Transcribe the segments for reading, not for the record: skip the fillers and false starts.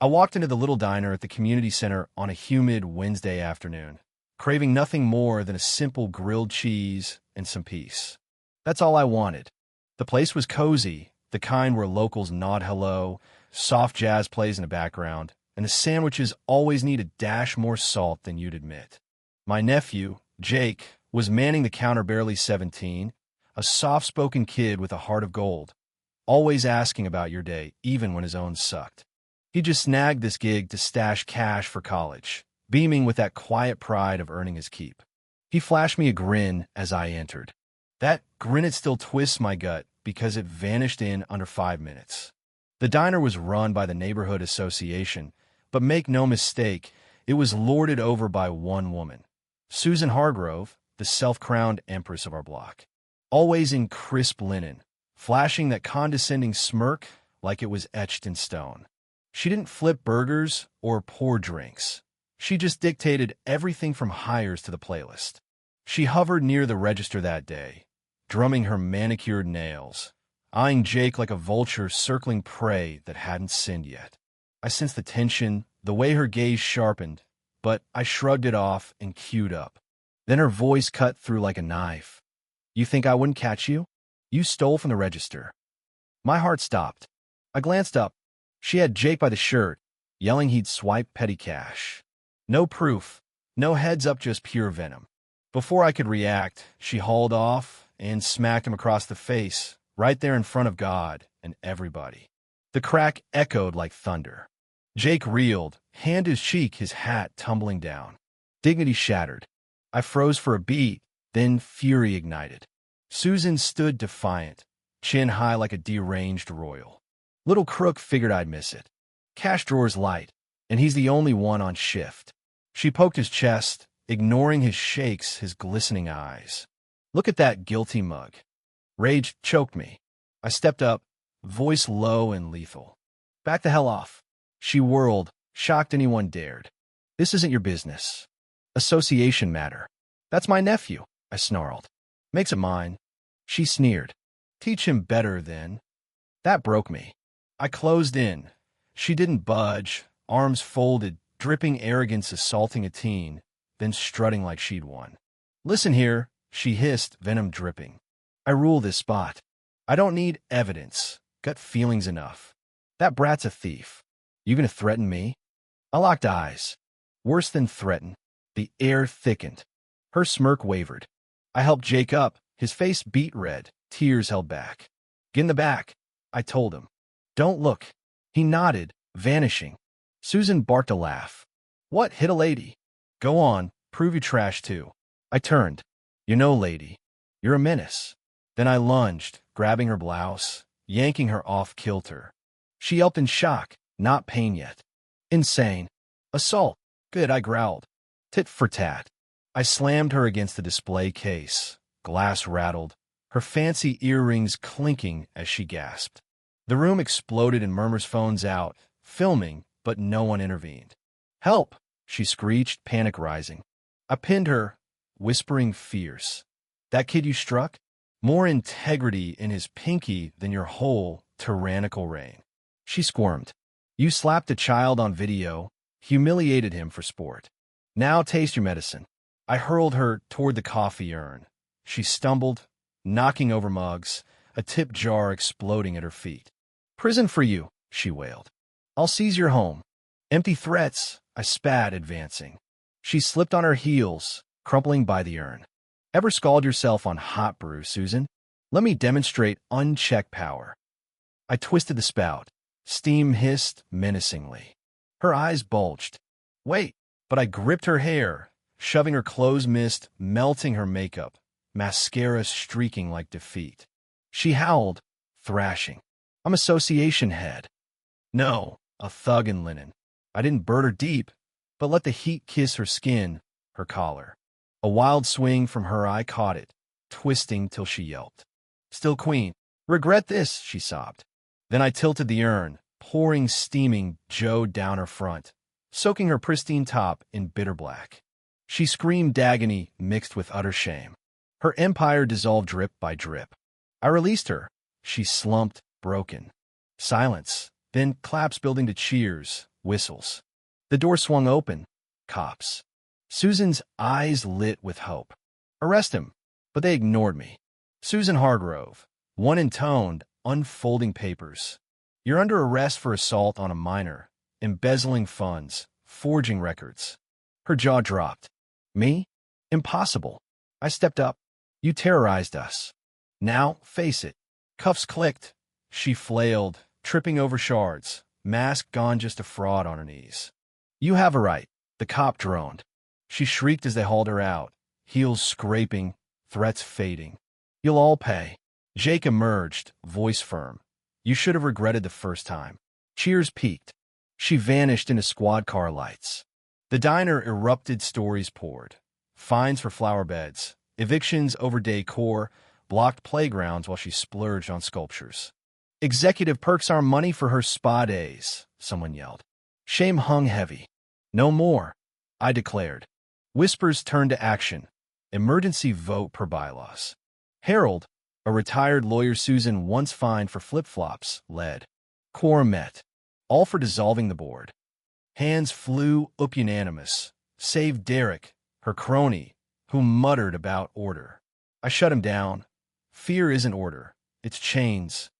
I walked into the little diner at the community center on a humid Wednesday afternoon, craving nothing more than a simple grilled cheese and some peace. That's all I wanted. The place was cozy, the kind where locals nod hello, soft jazz plays in the background, and the sandwiches always need a dash more salt than you'd admit. My nephew, Jake, was manning the counter, barely 17, a soft-spoken kid with a heart of gold, always asking about your day, even when his own sucked. He just snagged this gig to stash cash for college, beaming with that quiet pride of earning his keep. He flashed me a grin as I entered. That grin, it still twists my gut because it vanished in under 5 minutes. The diner was run by the neighborhood association, but make no mistake, it was lorded over by one woman, Susan Hargrove, the self-crowned empress of our block. Always in crisp linen, flashing that condescending smirk like it was etched in stone. She didn't flip burgers or pour drinks. She just dictated everything from hires to the playlist. She hovered near the register that day, drumming her manicured nails, eyeing Jake like a vulture circling prey that hadn't sinned yet. I sensed the tension, the way her gaze sharpened, but I shrugged it off and queued up. Then her voice cut through like a knife. "You think I wouldn't catch you? You stole from the register." My heart stopped. I glanced up. She had Jake by the shirt, yelling he'd swipe petty cash. No proof, no heads up, just pure venom. Before I could react, she hauled off and smacked him across the face, right there in front of God and everybody. The crack echoed like thunder. Jake reeled, hand to his cheek, his hat tumbling down. Dignity shattered. I froze for a beat, then fury ignited. Susan stood defiant, chin high like a deranged royal. Little crook figured I'd miss it. Cash drawer's light, and he's the only one on shift. She poked his chest, ignoring his shakes, his glistening eyes. "Look at that guilty mug." Rage choked me. I stepped up, voice low and lethal. "Back the hell off." She whirled, shocked anyone dared. "This isn't your business. Association matter." "That's my nephew," I snarled. "Makes it mine." She sneered. "Teach him better, then." That broke me. I closed in. She didn't budge, arms folded, dripping arrogance, assaulting a teen, then strutting like she'd won. "Listen here," she hissed, venom dripping. "I rule this spot. I don't need evidence. Gut feeling's enough. That brat's a thief. You gonna threaten me?" I locked eyes. Worse than threaten. The air thickened. Her smirk wavered. I helped Jake up, his face beet red, tears held back. "Get in the back," I told him. "Don't look." He nodded, vanishing. Susan barked a laugh. "What, hit a lady? Go on, prove you trash too." I turned. "You know, lady, you're a menace." Then I lunged, grabbing her blouse, yanking her off kilter. She yelped in shock, not pain yet. "Insane. Assault." "Good," I growled. Tit for tat. I slammed her against the display case. Glass rattled, her fancy earrings clinking as she gasped. The room exploded in murmurs, phones out, filming, but no one intervened. "Help!" she screeched, panic rising. I pinned her, whispering fierce. "That kid you struck? More integrity in his pinky than your whole tyrannical reign." She squirmed. "You slapped a child on video, humiliated him for sport. Now taste your medicine." I hurled her toward the coffee urn. She stumbled, knocking over mugs, a tip jar exploding at her feet. "Prison for you," she wailed. "I'll seize your home." "Empty threats," I spat, advancing. She slipped on her heels, crumpling by the urn. "Ever scald yourself on hot brew, Susan? Let me demonstrate unchecked power." I twisted the spout. Steam hissed menacingly. Her eyes bulged. "Wait," but I gripped her hair, shoving her clothes mist, melting her makeup, mascara streaking like defeat. She howled, thrashing. "I'm association head." No, a thug in linen. I didn't bird her deep, but let the heat kiss her skin, her collar. A wild swing from her, I caught it, twisting till she yelped. "Still queen. Regret this," she sobbed. Then I tilted the urn, pouring steaming Joe down her front, soaking her pristine top in bitter black. She screamed agony mixed with utter shame. Her empire dissolved drip by drip. I released her. She slumped, broken. Silence, then claps building to cheers, whistles. The door swung open. Cops. Susan's eyes lit with hope. Arrest him. But they ignored me. Susan Hargrove. One intoned, unfolding papers. You're under arrest for assault on a minor, embezzling funds, forging records. Her jaw dropped. Me? Impossible. I stepped up. You terrorized us. Now, face it. Cuffs clicked. She flailed, tripping over shards, mask gone just a fraud on her knees. You have a right, the cop droned. She shrieked as they hauled her out, heels scraping, threats fading. You'll all pay. Jake emerged, voice firm. You should have regretted the first time. Cheers peaked. She vanished into squad car lights. The diner erupted, stories poured. Fines for flower beds, evictions over decor, blocked playgrounds while she splurged on sculptures. Executive perks our money for her spa days, someone yelled. Shame hung heavy. No more, I declared. Whispers turned to action. Emergency vote per bylaws. Harold, a retired lawyer Susan once fined for flip-flops, led. Quorum met. All for dissolving the board. Hands flew up unanimous, save Derek, her crony, who muttered about order. I shut him down. Fear isn't order. It's chains.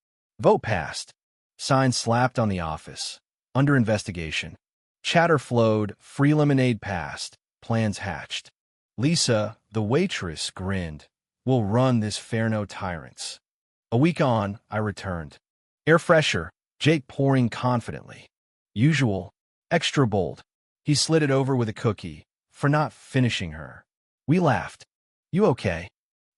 Vote passed. Signs slapped on the office. Under investigation. Chatter flowed, free lemonade passed, plans hatched. Lisa, the waitress, grinned. We'll run this fair no tyrants. A week on, I returned. Air fresher, Jake pouring confidently. Usual, extra bold. He slid it over with a cookie, for not finishing her. We laughed. You okay?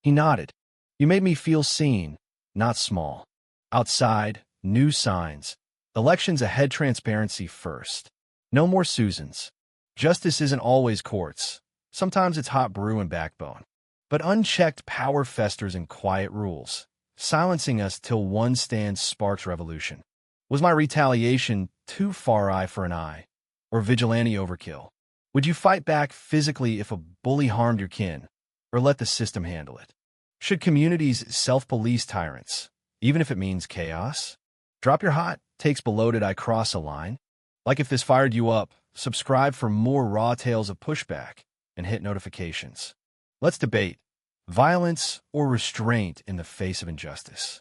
He nodded. You made me feel seen, not small. Outside, new signs. Elections ahead, transparency first. No more Susans. Justice isn't always courts. Sometimes it's hot brew and backbone. But unchecked power festers in quiet rules, silencing us till one stand sparks revolution. Was my retaliation too far eye for an eye? Or vigilante overkill? Would you fight back physically if a bully harmed your kin? Or let the system handle it? Should communities self-police tyrants, even if it means chaos? Drop your hot takes below. Did I cross a line? Like if this fired you up, subscribe for more raw tales of pushback and hit notifications. Let's debate violence or restraint in the face of injustice.